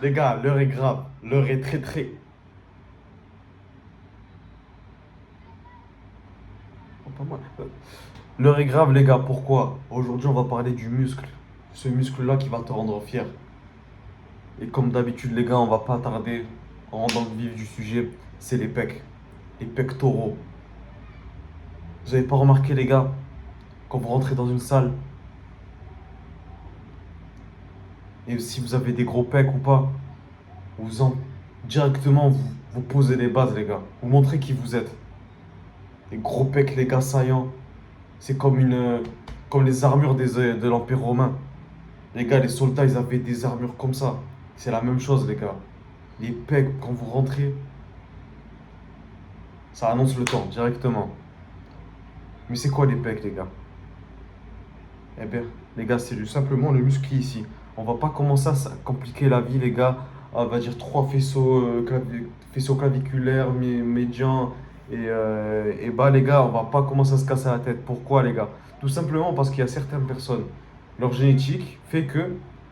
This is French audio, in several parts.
Les gars, l'heure est grave. L'heure est très très. Oh, pas mal. L'heure est grave, les gars. Pourquoi? Aujourd'hui, on va parler du muscle. Ce muscle-là qui va te rendre fier. Et comme d'habitude, les gars, on va pas tarder. En rentrant dans le vif du sujet, c'est les pecs. Les pectoraux. Vous avez pas remarqué, les gars, quand vous rentrez dans une salle, et si vous avez des gros pecs ou pas, vous en directement vous posez les bases, les gars. Vous montrez qui vous êtes. Les gros pecs, les gars saillants. C'est comme les armures de l'Empire romain. Les gars, les soldats, ils avaient des armures comme ça. C'est la même chose, les gars. Les pecs, quand vous rentrez, ça annonce le temps directement. Mais c'est quoi les pecs, les gars? Eh bien, les gars, c'est simplement le muscle ici. On va pas commencer à compliquer la vie, les gars. On va dire trois faisceaux, faisceaux claviculaires, médians et bas, les gars. On va pas commencer à se casser la tête. Pourquoi, les gars? Tout simplement parce qu'il y a certaines personnes, leur génétique fait que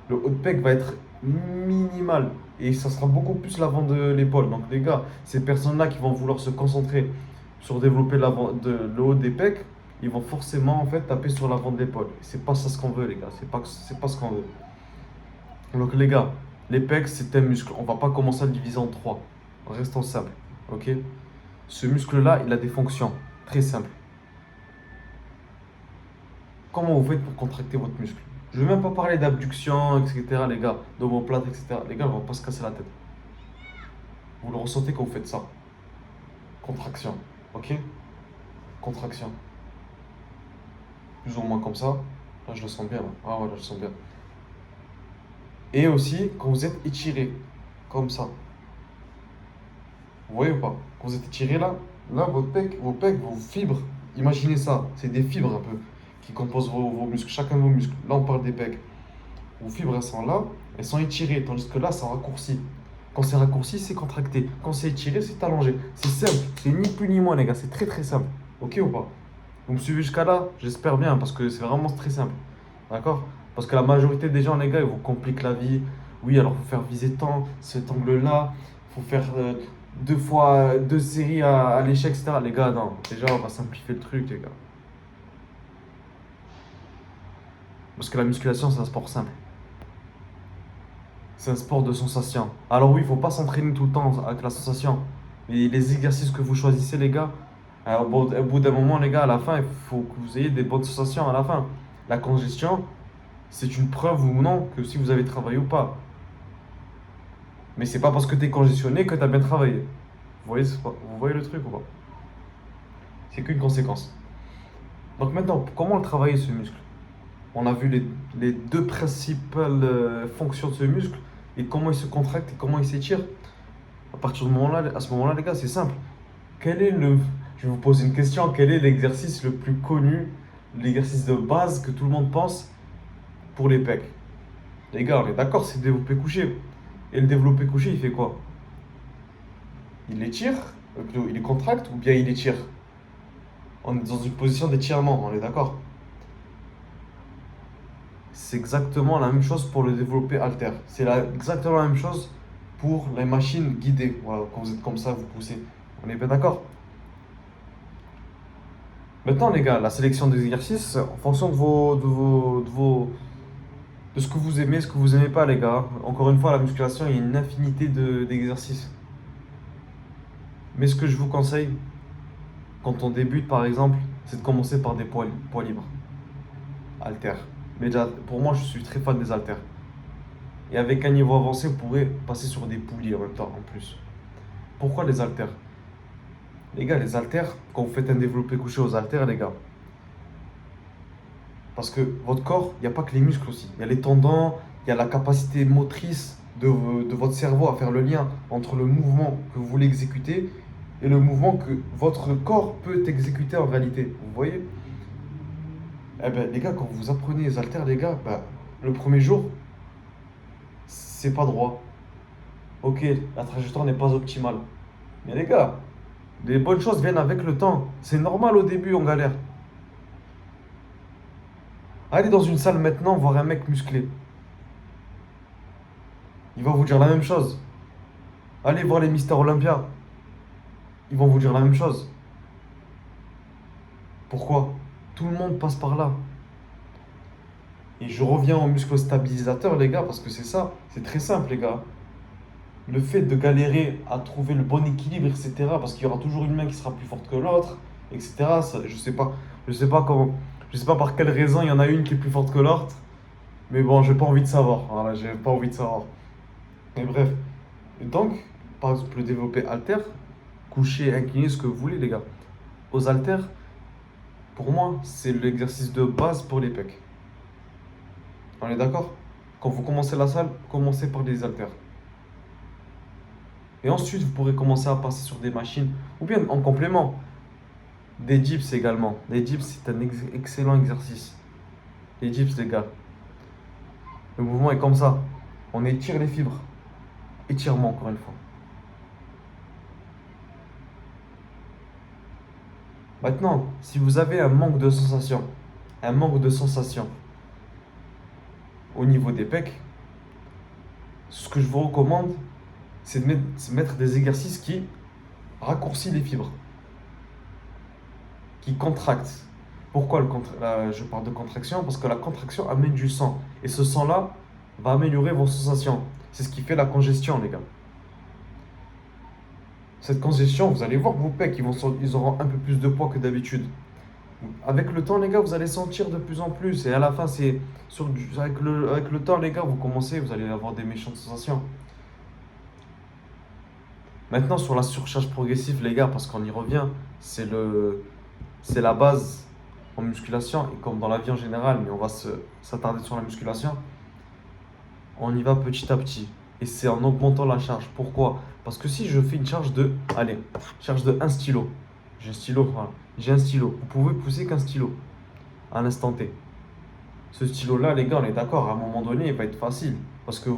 le haut de pec va être minimal. Et ça sera beaucoup plus l'avant de l'épaule. Donc, les gars, ces personnes-là qui vont vouloir se concentrer sur développer le haut des pecs, ils vont forcément en fait taper sur l'avant de l'épaule. C'est pas ça ce qu'on veut, les gars. C'est pas ce qu'on veut. Donc les gars, les pecs c'est un muscle. On va pas commencer à le diviser en trois. Restons simple, ok? Ce muscle-là, il a des fonctions très simples. Comment vous faites pour contracter votre muscle? Je vais même pas parler d'abduction, etc. Les gars, d'omoplate, etc. Les gars, on va pas se casser la tête. Vous le ressentez quand vous faites ça. Contraction, ok? Contraction. Plus ou moins comme ça. Là, je le sens bien. Là. Ah ouais, là, je le sens bien. Et aussi, quand vous êtes étiré, comme ça. Vous voyez ou pas? Quand vous êtes étiré là, là, vos pecs, vos fibres, imaginez ça, c'est des fibres un peu qui composent vos muscles, chacun de vos muscles. Là, on parle des pecs. Vos fibres, elles sont là, elles sont étirées, tandis que là, ça raccourcit. Quand c'est raccourci, c'est contracté. Quand c'est étiré, c'est allongé. C'est simple, c'est ni plus ni moins, les gars, c'est très très simple. Ok ou pas? Vous me suivez jusqu'à là? J'espère bien, parce que c'est vraiment très simple. D'accord? Parce que la majorité des gens, les gars, ils vous compliquent la vie. Oui, alors il faut faire viser tant, cet angle-là. Il faut faire deux fois, deux séries à l'échec, etc. Les gars, non. Déjà, on va simplifier le truc, les gars. Parce que la musculation, c'est un sport simple. C'est un sport de sensation. Alors oui, il faut pas s'entraîner tout le temps avec la sensation. Mais les exercices que vous choisissez, les gars, au bout d'un moment, les gars, à la fin, il faut que vous ayez des bonnes sensations à la fin. La congestion, c'est une preuve ou non que si vous avez travaillé ou pas. Mais c'est pas parce que tu es congestionné que tu as bien travaillé. Vous voyez le truc ou pas? C'est qu'une conséquence. Donc maintenant, comment le travailler ce muscle? On a vu les deux principales fonctions de ce muscle et comment il se contracte et comment il s'étire. À ce moment-là, les gars, c'est simple. Quel est le. Je vais vous poser une question. Quel est l'exercice le plus connu, l'exercice de base que tout le monde pense pour les pecs? Les gars, on est d'accord, c'est le développé couché. Et le développé couché, il fait quoi? Il étire, plutôt, il contracte ou bien il étire? On est dans une position d'étirement, on est d'accord? C'est exactement la même chose pour le développé halter. Exactement la même chose pour les machines guidées. Voilà, quand vous êtes comme ça, vous poussez. On est bien d'accord? Maintenant, les gars, la sélection des exercices, en fonction de ce que vous aimez, ce que vous aimez pas, les gars. Encore une fois, la musculation, il y a une infinité d'exercices. Mais ce que je vous conseille, quand on débute, par exemple, c'est de commencer par des poids libres, haltères. Mais déjà, pour moi, je suis très fan des haltères. Et avec un niveau avancé, vous pourrez passer sur des poulies en même temps, en plus. Pourquoi les haltères? Les gars, les haltères, quand vous faites un développé couché aux haltères, les gars, parce que votre corps, il n'y a pas que les muscles aussi. Il y a les tendons, il y a la capacité motrice de votre cerveau à faire le lien entre le mouvement que vous voulez exécuter et le mouvement que votre corps peut exécuter en réalité. Vous voyez? Eh ben, les gars, quand vous apprenez les haltères, les gars, ben, le premier jour, c'est pas droit. Ok, la trajectoire n'est pas optimale. Mais les gars, les bonnes choses viennent avec le temps. C'est normal au début, on galère. Allez dans une salle maintenant voir un mec musclé. Il va vous dire la même chose. Allez voir les Mister Olympia. Ils vont vous dire la même chose. Pourquoi? Tout le monde passe par là. Et je reviens au muscle stabilisateur, les gars, parce que c'est ça. C'est très simple, les gars. Le fait de galérer à trouver le bon équilibre, etc. Parce qu'il y aura toujours une main qui sera plus forte que l'autre, etc. Je sais pas. Je sais pas comment. Je sais pas par quelle raison il y en a une qui est plus forte que l'autre. Mais bon, j'ai pas envie de savoir. Voilà, j'ai pas envie de savoir. Mais bref. Et donc, par exemple, le développé halter, couché, incliné, ce que vous voulez, les gars. Aux haltères, pour moi, c'est l'exercice de base pour les pecs. On est d'accord? Quand vous commencez la salle, commencez par des haltères. Et ensuite, vous pourrez commencer à passer sur des machines, ou bien en complément, des dips également. Les dips, c'est un excellent exercice. Les dips, les gars. Le mouvement est comme ça. On étire les fibres. Étirement, encore une fois. Maintenant, si vous avez un manque de sensation au niveau des pecs, ce que je vous recommande, c'est de mettre des exercices qui raccourcissent les fibres, qui contractent. Pourquoi je parle de contraction? Parce que la contraction amène du sang. Et ce sang-là va améliorer vos sensations. C'est ce qui fait la congestion, les gars. Cette congestion, vous allez voir que vos pecs, ils auront un peu plus de poids que d'habitude. Avec le temps, les gars, vous allez sentir de plus en plus. Et à la fin, avec le temps, les gars, vous allez avoir des méchantes sensations. Maintenant, sur la surcharge progressive, les gars, parce qu'on y revient, c'est la base en musculation. Et comme dans la vie en général, mais on va s'attarder sur la musculation, on y va petit à petit. Et c'est en augmentant la charge. Pourquoi? Parce que si je fais une charge de 1 stylo. J'ai un stylo, voilà. J'ai un stylo. Vous pouvez pousser qu'un stylo à l'instant T. Ce stylo-là, les gars, on est d'accord, à un moment donné, il va être facile. Parce que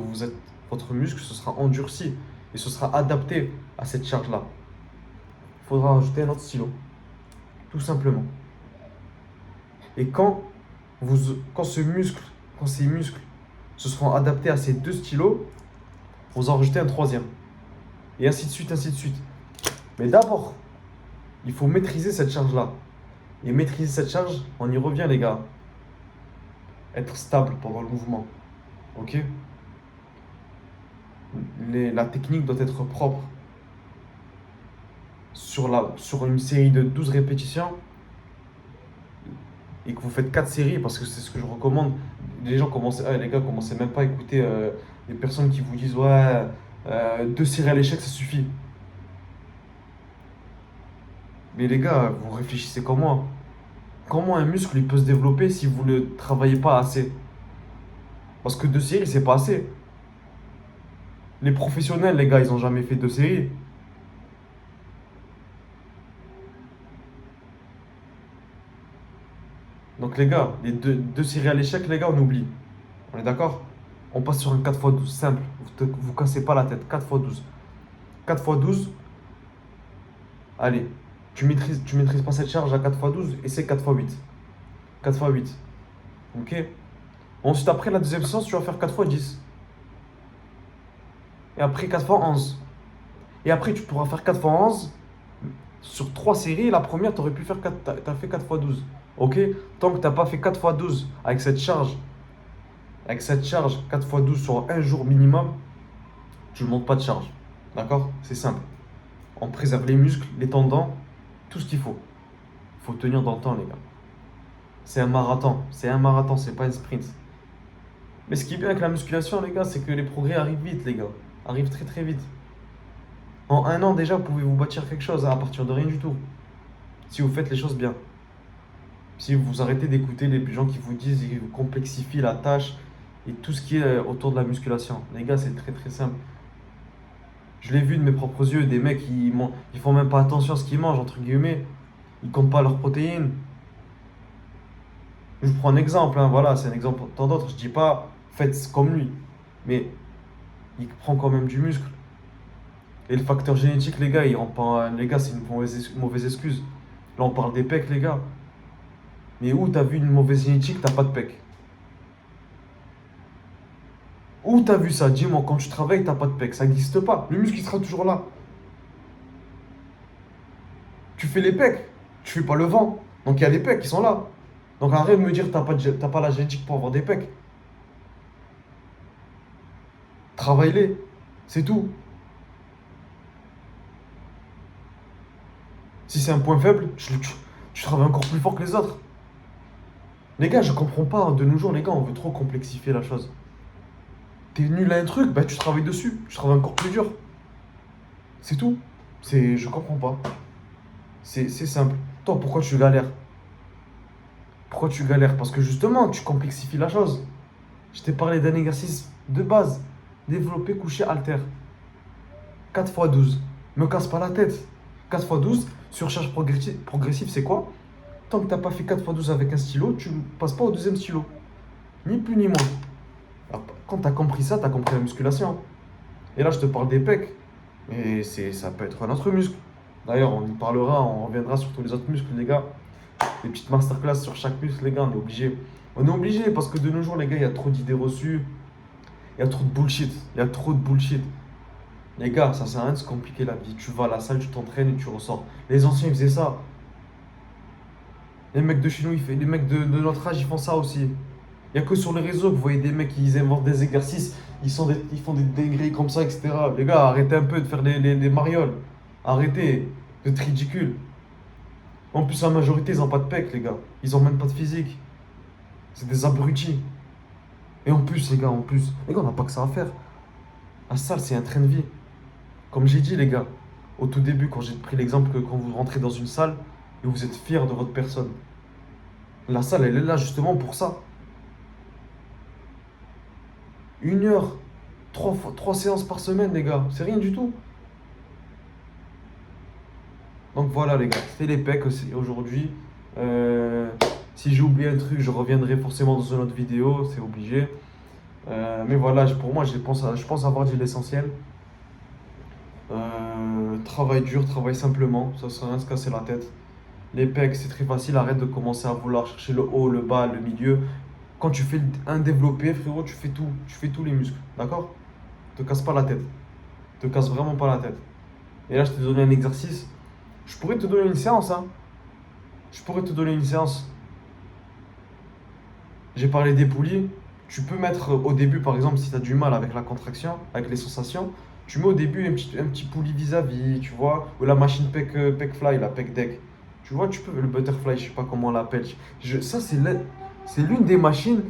votre muscle se sera endurci et ce sera adapté à cette charge-là. Il faudra ajouter un autre stylo. Tout simplement. Et quand ces muscles se seront adaptés à ces deux stylos, vous en rajoutez un troisième. Et ainsi de suite, ainsi de suite. Mais d'abord, il faut maîtriser cette charge-là. Et maîtriser cette charge, on y revient, les gars. Être stable pendant le mouvement. Ok? La technique doit être propre. Sur une série de 12 répétitions, et que vous faites 4 séries, parce que c'est ce que je recommande. Les gars, commencez même pas à écouter les personnes qui vous disent ouais, 2 séries à l'échec, ça suffit. Mais les gars, vous réfléchissez comme moi. Comment un muscle il peut se développer si vous ne le travaillez pas assez? Parce que 2 séries, c'est pas assez. Les professionnels, les gars, ils ont jamais fait 2 séries. Donc les gars, les deux séries à l'échec, les gars, on oublie. On est d'accord? On passe sur un 4x12 simple. Vous cassez pas la tête. 4x12. 4x12. Allez, tu maîtrises pas cette charge à 4x12 et c'est 4x8. 4x8. Ok? Ensuite, après la deuxième séance, tu vas faire 4x10. Et après 4x11. Et après, tu pourras faire 4x11. Sur 3 séries, la première, tu aurais pu faire 4. T'as fait 4x12. Ok? Tant que tu n'as pas fait 4x12 avec cette charge 4x12 sur un jour minimum, tu ne montes pas de charge. D'accord? C'est simple. On préserve les muscles, les tendons, tout ce qu'il faut. Il faut tenir dans le temps, les gars. C'est un marathon. C'est un marathon, c'est pas un sprint. Mais ce qui est bien avec la musculation, les gars, c'est que les progrès arrivent vite, les gars. Arrivent très très vite. En 1 an, déjà, vous pouvez vous bâtir quelque chose à partir de rien du tout. Si vous faites les choses bien. Si vous arrêtez d'écouter les gens qui vous disent qu'ils vous complexifient la tâche et tout ce qui est autour de la musculation. Les gars, c'est très très simple. Je l'ai vu de mes propres yeux, des mecs, ils font même pas attention à ce qu'ils mangent, entre guillemets. Ils comptent pas leurs protéines. Je vous prends un exemple, hein, voilà, c'est un exemple tant d'autres. Je dis pas faites comme lui, mais il prend quand même du muscle. Et le facteur génétique, les gars, les gars, c'est une mauvaise excuse. Là, on parle des pecs, les gars. Mais où t'as vu une mauvaise génétique, t'as pas de pecs. Où t'as vu ça? Dis-moi, quand tu travailles, t'as pas de pec. Ça n'existe pas. Le muscle, il sera toujours là. Tu fais les pecs. Tu fais pas le vent. Donc il y a les pecs qui sont là. Donc arrête de me dire que t'as pas la génétique pour avoir des pecs. Travaille-les. C'est tout. Si c'est un point faible, tu travailles encore plus fort que les autres. Les gars, je comprends pas. De nos jours, les gars, on veut trop complexifier la chose. T'es nul à un truc, bah tu travailles dessus. Tu travailles encore plus dur. C'est tout. Je comprends pas. C'est simple. Toi, pourquoi tu galères? Pourquoi tu galères? Parce que justement, tu complexifies la chose. Je t'ai parlé d'un exercice de base. Développer, coucher, haltère. 4 x 12. Me casse pas la tête. 4 x 12, surcharge progressive, c'est quoi? Tant que t'as pas fait 4 x 12 avec un stylo, tu ne passes pas au deuxième stylo. Ni plus ni moins. Alors, quand t'as compris ça, t'as compris la musculation. Et là, je te parle des pecs. Et ça peut être un autre muscle. D'ailleurs, on y parlera, on reviendra sur tous les autres muscles, les gars. Des petites masterclass sur chaque muscle, les gars, on est obligé. On est obligé parce que de nos jours, les gars, il y a trop d'idées reçues. Il y a trop de bullshit. Il y a trop de bullshit. Les gars, ça sert à rien de se compliquer la vie. Tu vas à la salle, tu t'entraînes et tu ressors. Les anciens, ils faisaient ça. Les mecs de chez nous, les mecs de notre âge, ils font ça aussi. Il n'y a que sur les réseaux que vous voyez des mecs qui inventent des exercices, ils font des dingueries comme ça, etc. Les gars, arrêtez un peu de faire les marioles. Arrêtez d'être ridicule. En plus, la majorité, ils n'ont pas de pec, les gars. Ils n'ont même pas de physique. C'est des abrutis. Et en plus, les gars, on n'a pas que ça à faire. La salle, c'est un train de vie. Comme j'ai dit, les gars, au tout début, quand j'ai pris l'exemple que quand vous rentrez dans une salle et vous êtes fier de votre personne, la salle, elle est là justement pour ça. 1 heure, 3 séances par semaine, les gars, c'est rien du tout. Donc voilà, les gars, c'était les pecs aussi aujourd'hui. Euh, Si j'ai oublié un truc, je reviendrai forcément dans une autre vidéo, c'est obligé. Mais voilà, pour moi, je pense avoir dit l'essentiel. Travail dur, travail simplement, ça sert à rien de se casser la tête. Les pecs, c'est très facile, arrête de commencer à vouloir chercher le haut, le bas, le milieu. Quand tu fais un développé, frérot, tu fais tous les muscles, d'accord? Te casse pas la tête, te casse vraiment pas la tête. Et là, je t'ai donné un exercice. Je pourrais te donner une séance, hein. Je pourrais te donner une séance. J'ai parlé des poulies. Tu peux mettre au début, par exemple, si tu as du mal avec la contraction, avec les sensations, tu mets au début un petit poulie vis-à-vis, tu vois, ou la machine pec fly, la pec deck. Tu vois, tu peux, le butterfly, je sais pas comment on l'appelle. Ça, c'est l'une des machines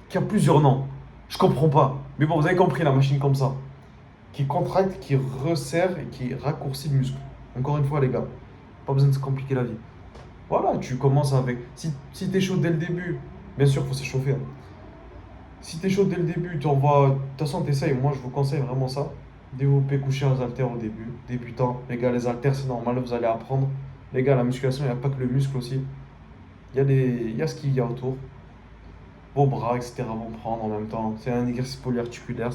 qui a plusieurs noms. Je comprends pas. Mais bon, vous avez compris la machine comme ça. Qui contracte, qui resserre et qui raccourcit le muscle. Encore une fois, les gars, pas besoin de se compliquer la vie. Voilà, tu commences avec. Si t'es chaud dès le début, bien sûr, il faut s'échauffer, hein. Si t'es chaud dès le début, tu envoies. De toute façon, t'essayes. Moi, je vous conseille vraiment ça. Développer, coucher aux haltères au début. Débutant. Les gars, les haltères, c'est normal, vous allez apprendre. Les gars, la musculation, il n'y a pas que le muscle aussi. Il y a ce qu'il y a autour. Vos bras, etc. vont prendre en même temps. C'est un exercice polyarticulaire.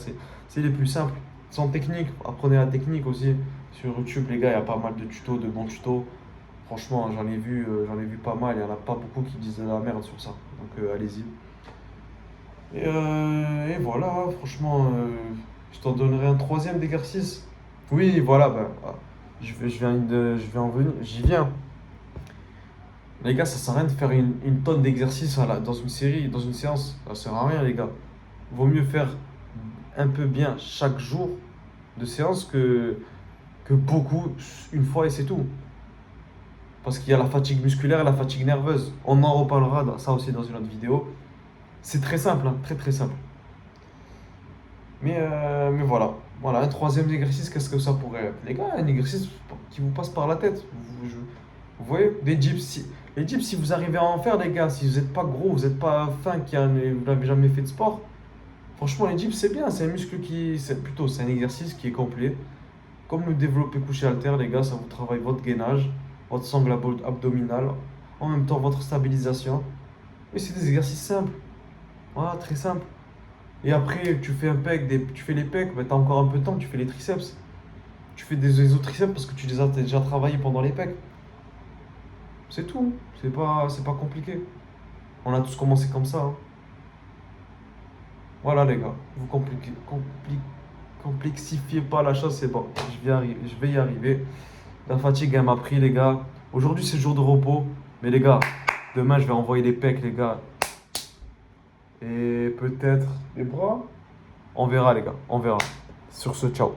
C'est les plus simples. Sans technique. Apprenez la technique aussi. Sur YouTube, les gars, il y a pas mal de tutos, de bons tutos. Franchement, j'en ai vu pas mal. Il n'y en a pas beaucoup qui disent de la merde sur ça. Donc, allez-y. Et voilà, franchement, je t'en donnerai un troisième d'exercice. Oui, voilà, je vais en venir, j'y viens. Les gars, ça sert à rien de faire une tonne d'exercices dans une série, dans une séance. Ça sert à rien, les gars. Vaut mieux faire un peu bien chaque jour de séance que beaucoup une fois et c'est tout. Parce qu'il y a la fatigue musculaire et la fatigue nerveuse. On en reparlera ça aussi dans une autre vidéo. C'est très simple, hein, très très simple. Mais voilà. Voilà, un troisième exercice, qu'est-ce que ça pourrait être? Les gars, un exercice qui vous passe par la tête. Vous voyez, des dips. Les dips, si vous arrivez à en faire, les gars, si vous n'êtes pas gros, vous n'êtes pas fin, vous n'avez jamais fait de sport, franchement, les dips, c'est bien. C'est un muscle c'est un exercice qui est complet. Comme le développé couché haltère, les gars, ça vous travaille votre gainage, votre sangle abdominale, en même temps votre stabilisation. Et c'est des exercices simples. Voilà, très simple. Et après, tu fais tu fais les pecs, bah, tu as encore un peu de temps, tu fais les triceps. Tu fais des isotriceps parce que tu les as déjà travaillés pendant les pecs. C'est tout. C'est pas compliqué. On a tous commencé comme ça, hein. Voilà, les gars. Vous complexifiez pas la chose, c'est bon. Je vais y arriver. La fatigue, elle m'a pris, les gars. Aujourd'hui, c'est jour de repos. Mais les gars, demain, je vais envoyer les pecs, les gars. Et peut-être les bras. On verra, les gars. On verra. Sur ce, ciao.